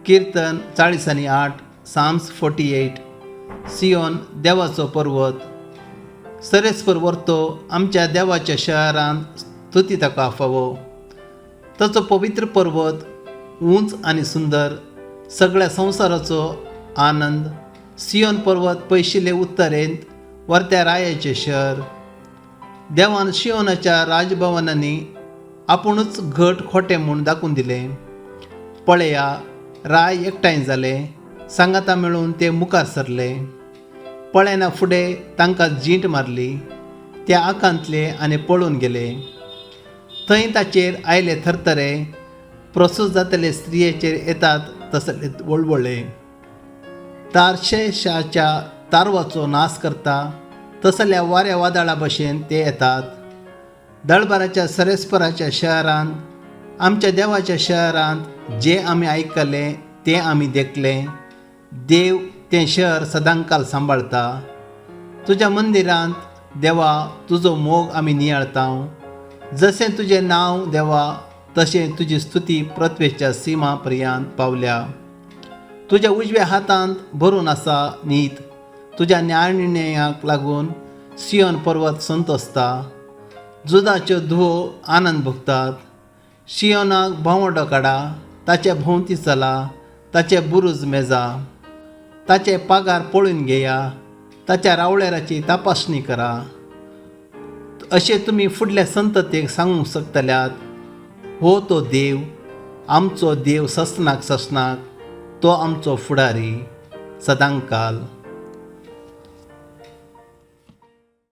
कीर्तन 40:8, Sam's 48. सियोन देवाचो पर्वत. सरेस्पर व्हरतो आमच्या देवाच्या शहरांत स्तुती ताका फावो. ताचो पवित्र पर्वत उंच आनी सुंदर, सगळ्या संवसाराचो आनंद. सियोन पर्वत पयशिल्ले उत्तरेंत वरत्या रायाचें शहर. देवान सियोनाच्या राजभवनांनी आपुणूच घट खोटें म्हूण दाखोवन दिलें. पळया, राय एकठांय जालें, सांगाता मेळून ते मुखार सरले. पळयना फुडें तांकां जींट मारली. ते आकांतले आनी पळून गेले. थंय ताचेर आयले थरथरे, प्रसूत जातले स्त्रियेचेर येतात तसले वळवळे. तार्शेशाच्या तारवाचो नाश करता तसल्या वाऱ्या वादळा भशेन ते येतात. दळबाराच्या सरेस्पराच्या शहरांत, आमच्या देवाच्या शहरांत जे आमी आयकले ते आमी देखले. देव तें शहर सदांकाल सांबाळटा. तुज्या मंदिरांत देवा तुजो मोग आमी नियाळटाव. जशें तुजें नांव देवा, तशें तुजी स्तुती पृथ्वेच्या सिमा पर्यंत पावल्या. तुज्या उजव्या हातांत भरून आसा नीत. तुज्या न्यायाक लागून सियोन पर्वत संतोसता. जुदाच्यो धुवो आनंद भोगतात. सियोनाक भोंवडो काडा, ताचे भोंवती चला, ताचे बुरूज मेजा. ताचे पागार पळून घेया, ताच्या रावळेराची तपासणी करा. अशें तुमी फुडल्या संततेक सांगूंक शकतल्यात, हो तो देव, आमचो देव ससनाक ससनाक, तो आमचो फुडारी सदांकाल.